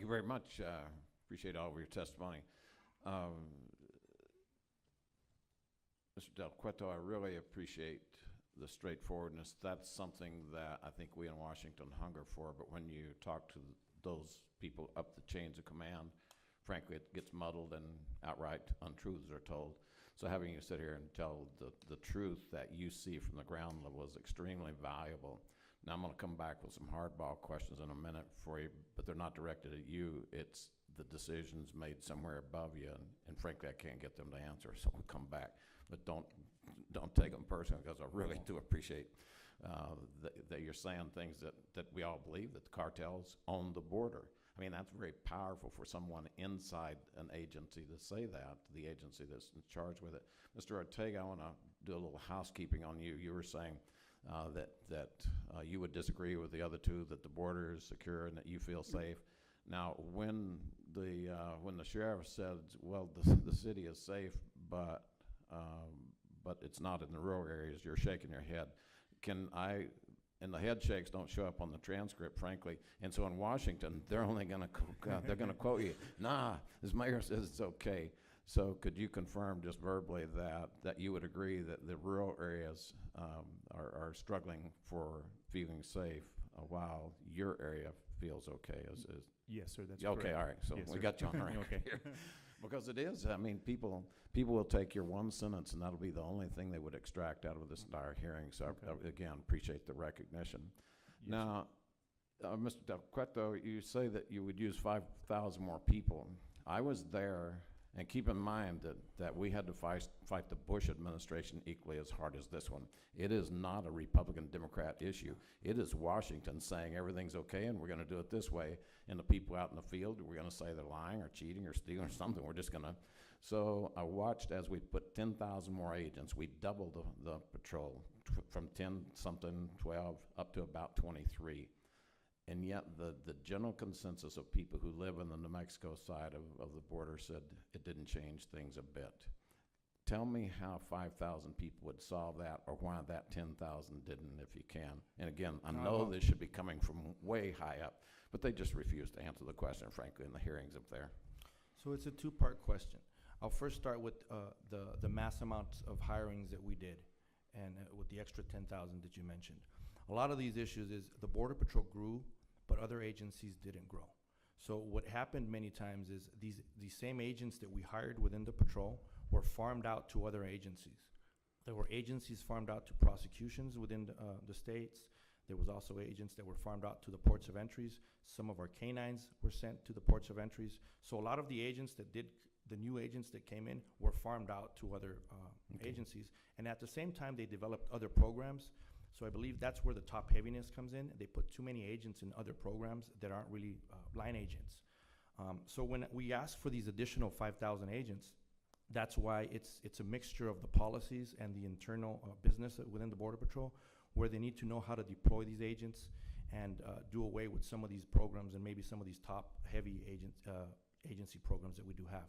you very much. Appreciate all of your testimony. Mr. Del Cueto, I really appreciate the straightforwardness. That's something that I think we in Washington hunger for, but when you talk to those people up the chains of command, frankly, it gets muddled and outright untruths are told. So having you sit here and tell the truth that you see from the ground level is extremely valuable. Now, I'm going to come back with some hardball questions in a minute for you, but they're not directed at you. It's the decisions made somewhere above you, and frankly, I can't get them to answer, so we'll come back. But don't take them personally, because I really do appreciate that you're saying things that we all believe, that the cartels own the border. I mean, that's very powerful for someone inside an agency to say that, the agency that's in charge with it. Mr. Ortega, I want to do a little housekeeping on you. You were saying that you would disagree with the other two, that the border is secure and that you feel safe. Now, when the sheriff said, well, the city is safe, but it's not in the rural areas, you're shaking your head. And the head shakes don't show up on the transcript, frankly. And so in Washington, they're only going to quote you. Nah, this mayor says it's okay. So could you confirm just verbally that you would agree that the rural areas are struggling for feeling safe while your area feels okay? Yes, sir, that's okay, correct. all right. So yes, we sir. got you on the right okay. here. Because it is. I mean, people will take your one sentence, and that'll be the only thing they would extract out of this entire hearing. So I, again, appreciate the recognition. Yes, now, Mr. Del Cueto, you say that you would use 5,000 more people. I was there, and keep in mind that we had to fight the Bush administration equally as hard as this one. It is not a Republican-Democrat issue. It is Washington saying everything's okay and we're going to do it this way. And the people out in the field, we're going to say they're lying or cheating or stealing or something. We're just going to. So I watched as we put 10,000 more agents. We doubled the patrol from 10-something, 12, up to about 23. And yet the general consensus of people who live in the New Mexico side of the border said it didn't change things a bit. Tell me how 5,000 people would solve that, or why that 10,000 didn't, if you can. And again, I know this should be coming from way high up, but they just refused to answer the question, frankly, in the hearings up there. So it's a two-part question. I'll first start with the mass amounts of hirings that we did, and with the extra 10,000 that you mentioned. A lot of these issues is the Border Patrol grew, but other agencies didn't grow. So what happened many times is these same agents that we hired within the patrol were farmed out to other agencies. There were agencies farmed out to prosecutions within the states. There was also agents that were farmed out to the ports of entries. Some of our canines were sent to the ports of entries. So a lot of the agents that did, the new agents that came in, were farmed out to other agencies. And at the same time, they developed other programs. So I believe that's where the top heaviness comes in. They put too many agents in other programs that aren't really line agents. So when we ask for these additional 5,000 agents, that's why it's a mixture of the policies and the internal business within the Border Patrol, where they need to know how to deploy these agents and do away with some of these programs and maybe some of these top heavy agency programs that we do have.